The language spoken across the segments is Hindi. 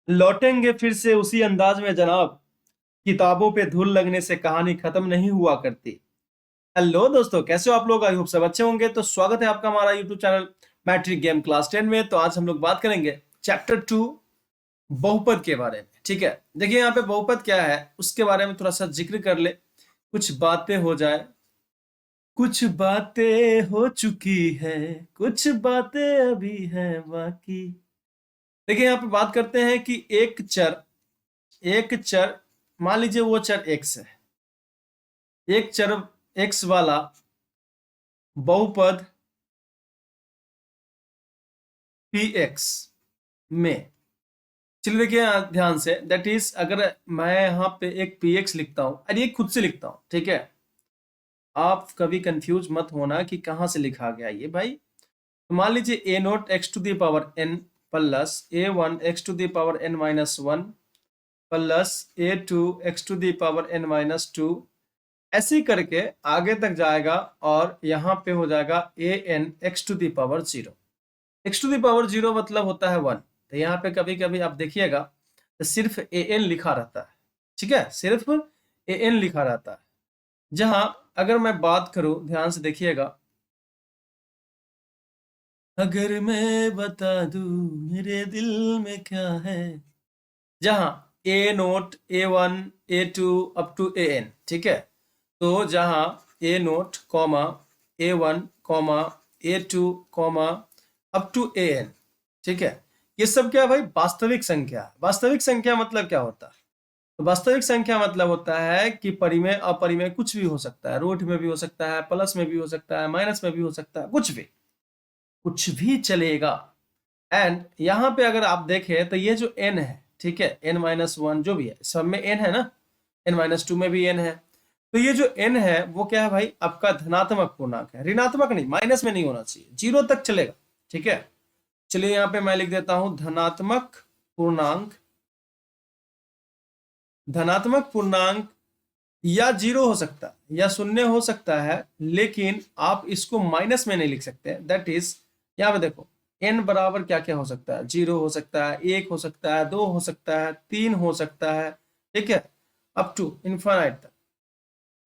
लौटेंगे फिर से उसी अंदाज में जनाब, किताबों पे धूल लगने से कहानी खत्म नहीं हुआ करती। हेलो दोस्तों, कैसे हो आप लोग? आई होप सब अच्छे होंगे। तो स्वागत है आपका हमारा YouTube channel matric game class 10 में। तो आज हम लोग बात करेंगे चैप्टर 2 बहुपद के बारे में। ठीक है, देखिए यहाँ पे बहुपद क्या है उसके बारे में थोड़ा सा जिक्र कर ले, कुछ बातें हो जाए। कुछ बातें हो चुकी है, कुछ बातें अभी हैं बाकी। देखिए यहाँ पे बात करते हैं कि एक चर मान लीजिए वो चर x है। एक चर x वाला बहुपद px में, चलिए देखिए ध्यान से, दैट इज अगर मैं यहाँ पे एक px लिखता हूं, अरे ये खुद से लिखता हूं, ठीक है। आप कभी कंफ्यूज मत होना कि कहां से लिखा गया ये भाई। तो मान लीजिए a naught x to the power n plus a1 x to the power n minus one plus a2 x to the power n minus two, ऐसे ही करके आगे तक जाएगा और यहाँ पे हो जाएगा A N X to the power zero. X to the power zero मतलब होता है 1। तो यहाँ पे कभी कभी आप देखिएगा तो सिर्फ ए एन लिखा रहता है, ठीक है, सिर्फ ए एन लिखा रहता है। जहां अगर मैं बात करूं, ध्यान से देखिएगा, अगर मैं बता दूं मेरे दिल में क्या है, जहां A naught a1 a2 up to A N, ठीक है। तो जहां A naught comma a1 comma a2 comma up to A N, ठीक है, ये सब क्या है भाई? वास्तविक संख्या। वास्तविक संख्या मतलब क्या होता है? तो वास्तविक संख्या मतलब होता है कि परिमेय अपरिमेय कुछ भी हो सकता है, रूट में भी हो सकता है, प्लस में भी हो सकता है, माइनस में भी हो सकता है, कुछ भी चलेगा। एंड यहाँ पे अगर आप देखें तो ये जो n है, ठीक है, n माइनस वन जो भी है, सब में n है ना, n माइनस टू में भी n है। तो ये जो n है वो क्या है भाई? आपका धनात्मक पूर्णांक है, ऋणात्मक नहीं, माइनस में नहीं होना चाहिए, जीरो तक चलेगा, ठीक है। चलिए यहाँ पे मैं लिख देता हूं धनात्मक पूर्णांक। धनात्मक पूर्णांक या जीरो हो सकता है या शून्य हो सकता है, लेकिन आप इसको माइनस में नहीं लिख सकते। दैट इज, यहाँ पे देखो n बराबर क्या क्या हो सकता है? जीरो हो सकता है, एक हो सकता है, दो हो सकता है, तीन हो सकता है, ठीक है, अप टू इन्फानाइट तक,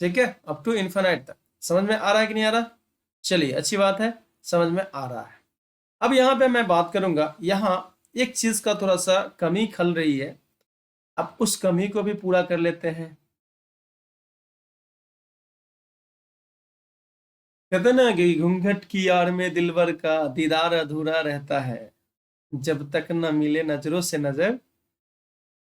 ठीक है, अप टू इन्फानाइट तक। समझ में आ रहा है कि नहीं आ रहा? चलिए, अच्छी बात है, समझ में आ रहा है। अब यहाँ पे मैं बात करूंगा, यहाँ एक चीज का थोड़ा सा कमी खल रही है, अब उस कमी को भी पूरा कर लेते हैं। कहते ना कि घूंघट की आड़ में दिलबर का दीदार अधूरा रहता है, जब तक न मिले नजरों से नजर,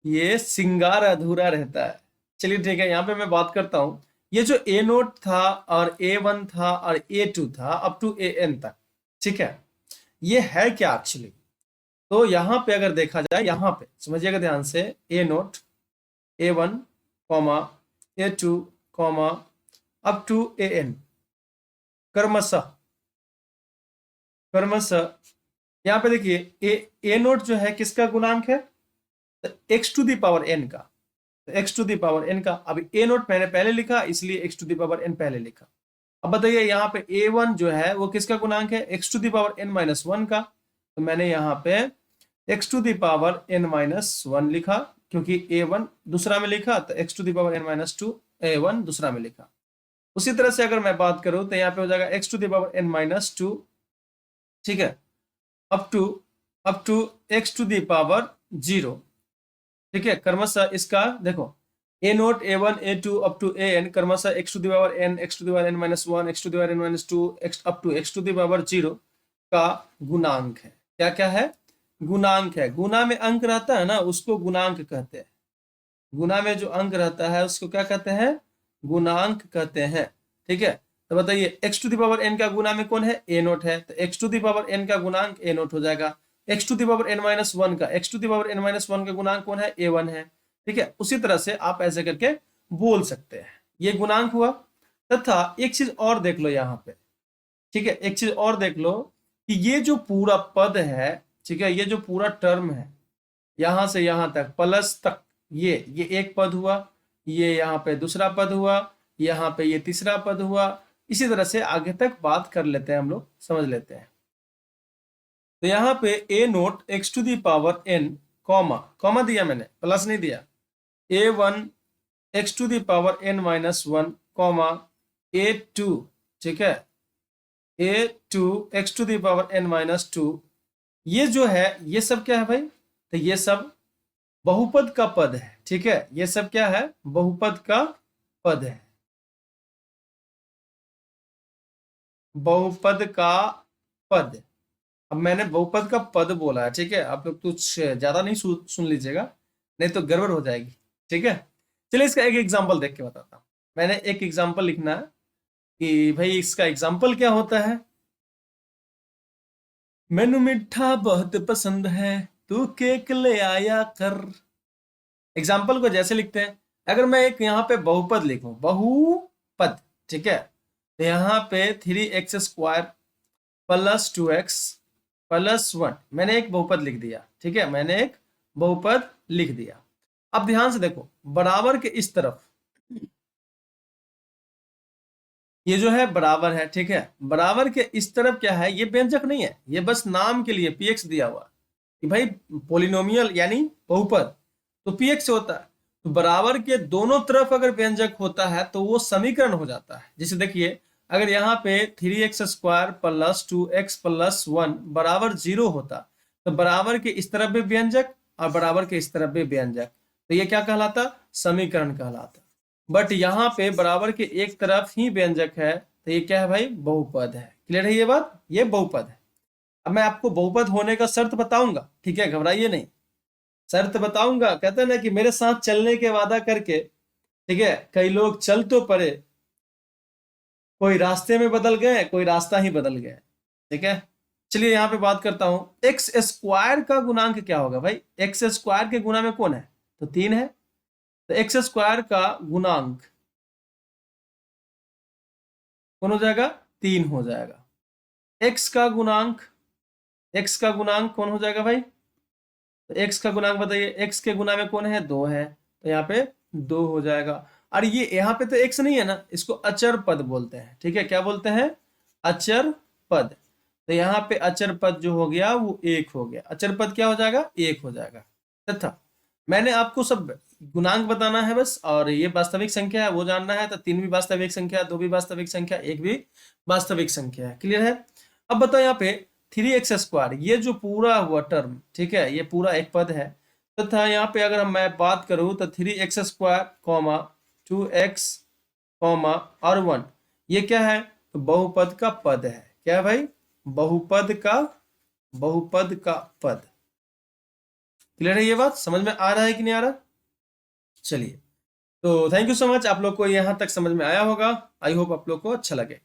ये सिंगार अधूरा रहता है। चलिए ठीक है, यहाँ पे मैं बात करता हूँ। ये जो ए नोट था और ए वन था और ए टू था अप टू ए एन तक, ठीक है, ये है क्या एक्चुअली? तो यहाँ पे अगर देखा जाए, यहाँ पे समझिएगा ध्यान से, A naught A one comma A two comma up to A N, क्रमशः क्रमशः यहाँ पे देखिए ए नोट जो है किसका गुणांक है? X to the power N का। X to the power N का, अभी ए नोट मैंने पहले लिखा इसलिए X to the power N पहले लिखा। अब बताइए यहाँ पे ए वन जो है वो किसका गुणांक है? X to the power N minus one का। तो मैंने यहाँ पे x to the power N minus one लिखा, क्योंकि ए वन दूसरा में लिखा, तो x to the power N minus two a one दूसरा में लिखा। उसी तरह से अगर मैं बात करूं तो यहाँ पे हो जाएगा X to the power N minus two, ठीक है, up to X to the power zero, ठीक है, क्रमशः इसका देखो A naught A one A two up to A N, क्रमशः X to the power N, X to the power N minus one, X to the power N minus two, X up to X to the power zero का गुणांक है। क्या क्या है? गुणांक है। गुना में अंक रहता है ना, उसको गुणांक कहते हैं। गुना में जो अंक रहता है उसको क्या कहते हैं? गुणांक कहते हैं, ठीक है। तो बताइए X to the power N का गुना में कौन है? ए नोट है, तो x to the power N का गुणांक ए नोट हो जाएगा। X to the power N minus one का, X to the power N minus one का गुणांक कौन है? ए वन है, ठीक है। उसी तरह से आप ऐसे करके बोल सकते हैं, ये गुणांक हुआ। तथा एक चीज और देख लो यहाँ पे, ठीक है, एक चीज और देख लो कि ये जो पूरा पद है, ठीक है, ये जो पूरा टर्म है यहां से यहां तक प्लस तक, ये एक पद हुआ, ये यहाँ पे दूसरा पद हुआ, यहाँ पे ये तीसरा पद हुआ। इसी तरह से आगे तक बात कर लेते हैं, हम लोग समझ लेते हैं। तो यहाँ पे A naught x to the power N comma comma दिया मैंने, प्लस नहीं दिया, a1 x to the power n minus 1 comma a2, ठीक है, a2 x to the power n minus 2। ये जो है ये सब क्या है भाई, तो ये सब बहुपद का पद है, ठीक है, ये सब क्या है, बहुपद का पद है, बहुपद का पद। अब मैंने बहुपद का पद बोला है, ठीक है, आप लोग कुछ ज्यादा नहीं सुन लीजिएगा, नहीं तो गड़बड़ हो जाएगी, ठीक है। चलिए इसका एक एग्जांपल देख के बताता हूँ। मैंने एक एग्जांपल लिखना है कि भाई इसका एग्जांपल क्या होता है। मैनू मीठा बहुत पसंद है, तू केक ले आया कर। एग्जाम्पल को जैसे लिखते हैं, अगर मैं एक यहाँ पे बहुपद लिखूं, बहुपद, ठीक है, तो यहाँ पे 3x² प्लस 2x प्लस 1, मैंने एक बहुपद लिख दिया, ठीक है, मैंने एक बहुपद लिख दिया। अब ध्यान से देखो, बराबर के इस तरफ ये जो है बराबर है, ठीक है, बराबर के इस तरफ क्या है, ये व्यंजक नहीं है, ये बस नाम के लिए px दिया हुआ कि भाई पोलिनोमियल यानी बहुपद तो px से होता है। तो बराबर के दोनों तरफ अगर व्यंजक होता है तो वो समीकरण हो जाता है। जैसे देखिए, अगर यहाँ पे 3x² प्लस 2x प्लस 1 बराबर 0 होता तो बराबर के इस तरफ भी व्यंजक और बराबर के इस तरफ भी व्यंजक, तो ये क्या कहलाता, समीकरण कहलाता। बट यहाँ पे बराबर के एक तरफ ही व्यंजक है, तो ये क्या है भाई, बहुपद है। क्लियर है ये बात, ये बहुपद है। अब मैं आपको बहुपद होने का शर्त बताऊंगा, ठीक है, घबराइए नहीं, शर्त बताऊंगा। कहते हैं ना कि मेरे साथ चलने के वादा करके, ठीक है, कई लोग चल तो पड़े, कोई रास्ते में बदल गए, कोई रास्ता ही बदल गया, ठीक है। चलिए यहाँ पे बात करता हूं, x² का गुणांक क्या होगा भाई, x² के गुणा में कौन है, तो 3 है, तो x² का गुणांक कौन हो जाएगा, 3 हो जाएगा। x का गुणांक, x का गुणांक कौन हो जाएगा भाई, तो x का गुणांक बताइए, x के गुणा में कौन है, 2 है, तो यहाँ पे 2 हो जाएगा। और ये यहाँ पे तो x नहीं है ना, इसको अचर पद बोलते हैं, ठीक है, क्या बोलते हैं, अचर पद। तो यहाँ पे अचर पद जो हो गया वो 1 हो गया, अचर पद क्या हो जाएगा, 1 हो जाएगा। तथा मैंने आपको सब गुणांक बताना है बस, और ये वास्तविक संख्या है वो जानना है, तो 3 भी वास्तविक संख्या है, 2 भी वास्तविक संख्या, 1 भी वास्तविक संख्या है। क्लियर है। अब बताओ यहाँ पे 3x², ये जो पूरा हुआ टर्म, ठीक है, ये पूरा एक पद है, तथा यहाँ पे अगर मैं बात करूं तो 3x², 2x, और 1, ये क्या है, तो बहुपद का पद है। क्या है भाई, बहुपद का पद। क्लियर है ये बात, समझ में आ रहा है कि नहीं आ रहा। चलिए, तो थैंक यू सो मच, आप लोग को यहाँ तक समझ में आया होगा, आई होप आप लोग को अच्छा लगे।